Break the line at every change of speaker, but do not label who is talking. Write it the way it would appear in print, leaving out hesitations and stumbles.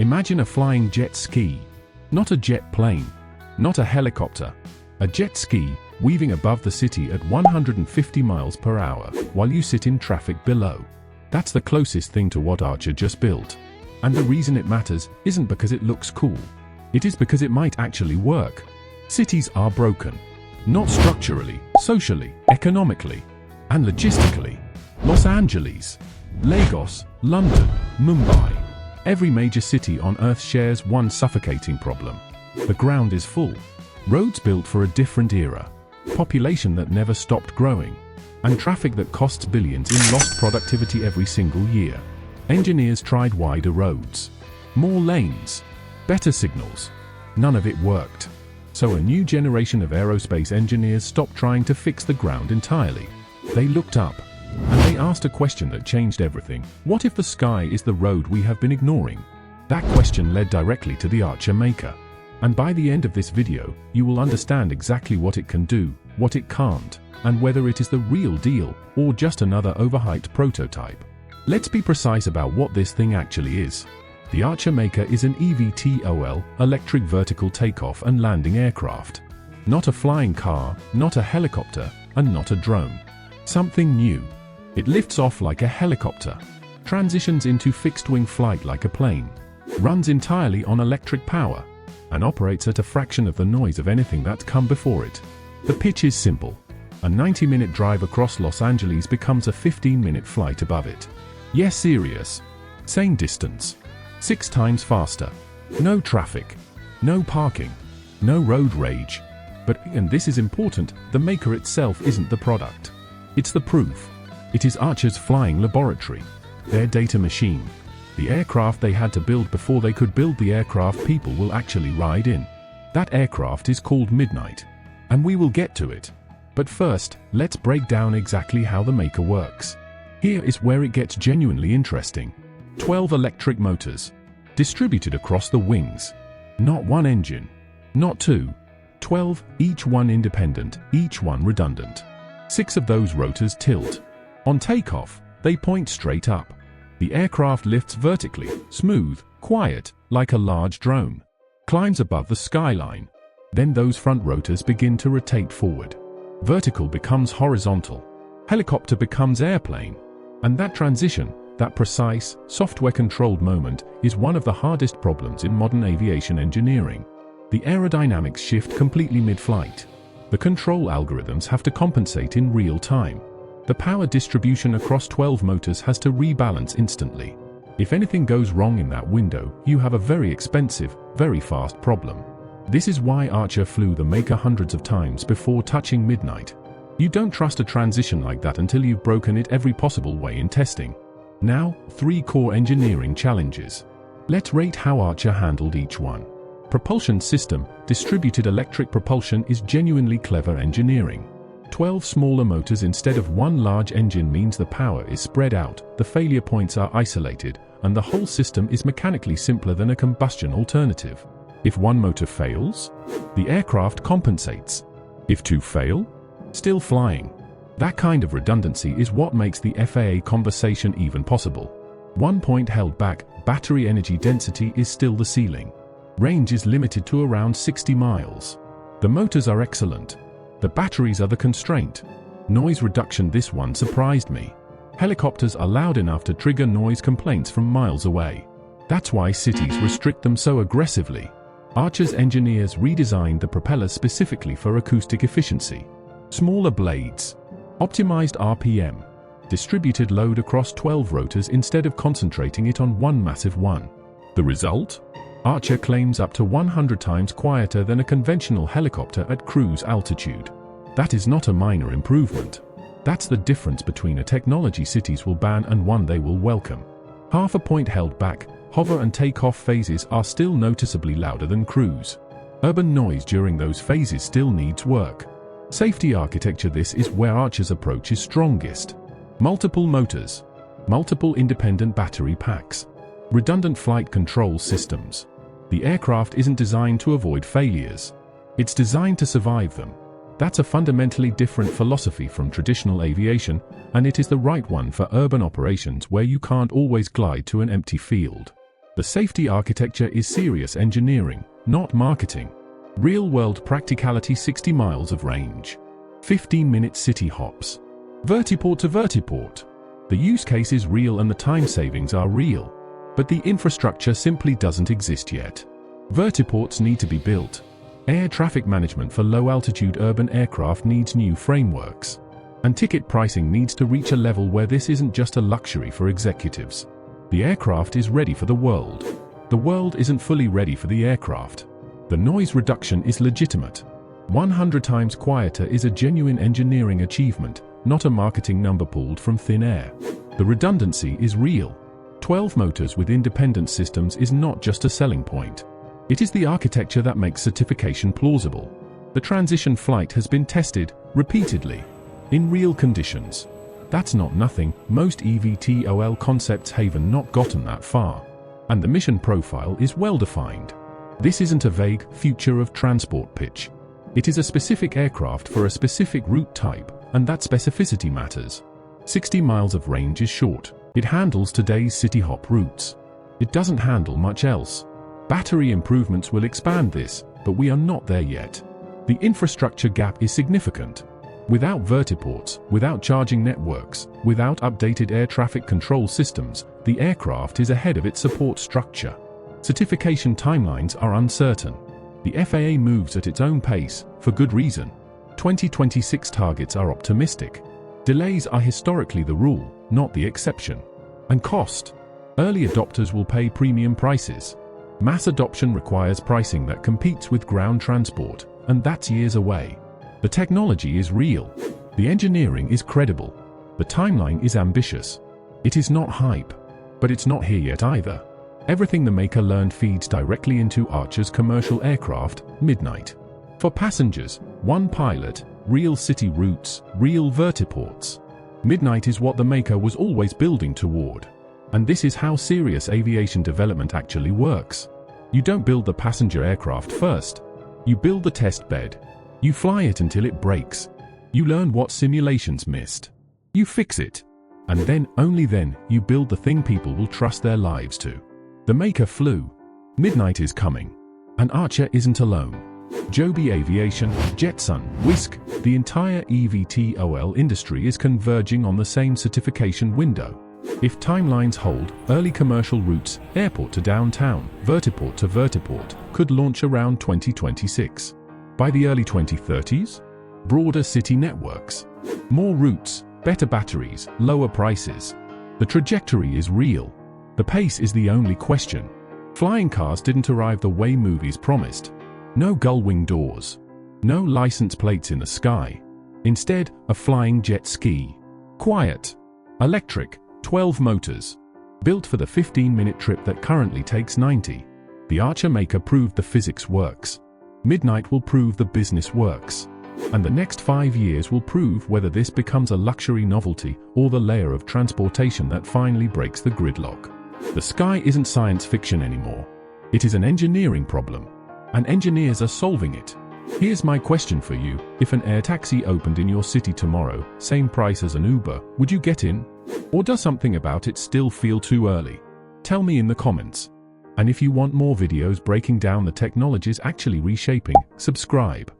Imagine a flying jet ski. Not a jet plane. Not a helicopter. A jet ski, weaving above the city at 150 miles per hour, while you sit in traffic below. That's the closest thing to what Archer just built. And the reason it matters isn't because it looks cool. It is because it might actually work. Cities are broken. Not structurally, socially, economically, and logistically. Los Angeles, Lagos, London, Mumbai. Every major city on Earth shares one suffocating problem. The ground is full. Roads built for a different era. Population that never stopped growing. And traffic that costs billions in lost productivity every single year. Engineers tried wider roads. More lanes. Better signals. None of it worked. So a new generation of aerospace engineers stopped trying to fix the ground entirely. They looked up. And they asked a question that changed everything. What if the sky is the road we have been ignoring? That question led directly to the Archer maker. And by the end of this video, you will understand exactly what it can do, what it can't, and whether it is the real deal or just another overhyped prototype. Let's be precise about what this thing actually is. The Archer maker is an eVTOL, electric vertical takeoff and landing aircraft. Not a flying car, not a helicopter, and not a drone. Something new. It lifts off like a helicopter, transitions into fixed-wing flight like a plane, runs entirely on electric power, and operates at a fraction of the noise of anything that's come before it. The pitch is simple. A 90-minute drive across Los Angeles becomes a 15-minute flight above it. Yes, serious. Same distance. 6 times faster. No traffic. No parking. No road rage. But, and this is important, the maker itself isn't the product. It's the proof. It is Archer's flying laboratory. Their data machine. The aircraft they had to build before they could build the aircraft people will actually ride in. That aircraft is called Midnight. And we will get to it. But first, let's break down exactly how the maker works. Here is where it gets genuinely interesting. 12 electric motors. Distributed across the wings. Not one engine. Not 2. 12, each one independent, each one redundant. 6 of those rotors tilt. On takeoff, they point straight up. The aircraft lifts vertically, smooth, quiet, like a large drone. Climbs above the skyline. Then those front rotors begin to rotate forward. Vertical becomes horizontal. Helicopter becomes airplane. And that transition, that precise, software-controlled moment, is one of the hardest problems in modern aviation engineering. The aerodynamics shift completely mid-flight. The control algorithms have to compensate in real time. The power distribution across 12 motors has to rebalance instantly. If anything goes wrong in that window, you have a very expensive, very fast problem. This is why Archer flew the maker hundreds of times before touching Midnight. You don't trust a transition like that until you've broken it every possible way in testing. Now, 3 core engineering challenges. Let's rate how Archer handled each one. Propulsion system, distributed electric propulsion is genuinely clever engineering. 12 smaller motors instead of one large engine means the power is spread out, the failure points are isolated, and the whole system is mechanically simpler than a combustion alternative. If one motor fails, the aircraft compensates. If 2 fail, still flying. That kind of redundancy is what makes the FAA conversation even possible. 1 point held back, battery energy density is still the ceiling. Range is limited to around 60 miles. The motors are excellent. The batteries are the constraint. Noise reduction, this one surprised me. Helicopters are loud enough to trigger noise complaints from miles away. That's why cities restrict them so aggressively. Archer's engineers redesigned the propellers specifically for acoustic efficiency. Smaller blades. Optimized RPM. Distributed load across 12 rotors instead of concentrating it on one massive one. The result? Archer claims up to 100 times quieter than a conventional helicopter at cruise altitude. That is not a minor improvement. That's the difference between a technology cities will ban and one they will welcome. Half a point held back, hover and takeoff phases are still noticeably louder than cruise. Urban noise during those phases still needs work. Safety architecture, this is where Archer's approach is strongest. Multiple motors. Multiple independent battery packs. Redundant flight control systems. The aircraft isn't designed to avoid failures. It's designed to survive them. That's a fundamentally different philosophy from traditional aviation, and it is the right one for urban operations where you can't always glide to an empty field. The safety architecture is serious engineering, not marketing. Real-world practicality: 60 miles of range. 15-minute city hops. Vertiport to vertiport. The use case is real and the time savings are real. But the infrastructure simply doesn't exist yet. Vertiports need to be built. Air traffic management for low-altitude urban aircraft needs new frameworks. And ticket pricing needs to reach a level where this isn't just a luxury for executives. The aircraft is ready for the world. The world isn't fully ready for the aircraft. The noise reduction is legitimate. 100 times quieter is a genuine engineering achievement, not a marketing number pulled from thin air. The redundancy is real. 12 motors with independent systems is not just a selling point. It is the architecture that makes certification plausible. The transition flight has been tested repeatedly in real conditions. That's not nothing. Most eVTOL concepts have not gotten that far. And the mission profile is well defined. This isn't a vague future of transport pitch. It is a specific aircraft for a specific route type, and that specificity matters. 60 miles of range is short. It handles today's city hop routes. It doesn't handle much else. Battery improvements will expand this, but we are not there yet. The infrastructure gap is significant. Without vertiports, without charging networks, without updated air traffic control systems, the aircraft is ahead of its support structure. Certification timelines are uncertain. The FAA moves at its own pace, for good reason. 2026 targets are optimistic. Delays are historically the rule, not the exception. And cost. Early adopters will pay premium prices. Mass adoption requires pricing that competes with ground transport, and that's years away. The technology is real. The engineering is credible. The timeline is ambitious. It is not hype. But it's not here yet either. Everything the maker learned feeds directly into Archer's commercial aircraft, Midnight. For passengers, one pilot, real city routes, real vertiports. Midnight is what the maker was always building toward. And this is how serious aviation development actually works. You don't build the passenger aircraft first. You build the test bed. You fly it until it breaks. You learn what simulations missed. You fix it. And then, only then, you build the thing people will trust their lives to. The maker flew. Midnight is coming. And Archer isn't alone. Joby Aviation, Jetson, Whisk, the entire eVTOL industry is converging on the same certification window. If timelines hold, early commercial routes, airport to downtown, vertiport to vertiport, could launch around 2026. By the early 2030s? Broader city networks. More routes, better batteries, lower prices. The trajectory is real. The pace is the only question. Flying cars didn't arrive the way movies promised. No gull-wing doors. No license plates in the sky. Instead, a flying jet ski. Quiet. Electric. 12 motors. Built for the 15-minute trip that currently takes 90. The Archer maker proved the physics works. Midnight will prove the business works. And the next 5 years will prove whether this becomes a luxury novelty or the layer of transportation that finally breaks the gridlock. The sky isn't science fiction anymore. It is an engineering problem. And engineers are solving it. Here's my question for you. If an air taxi opened in your city tomorrow, same price as an Uber, would you get in? Or does something about it still feel too early? Tell me in the comments. And if you want more videos breaking down the technologies actually reshaping, subscribe.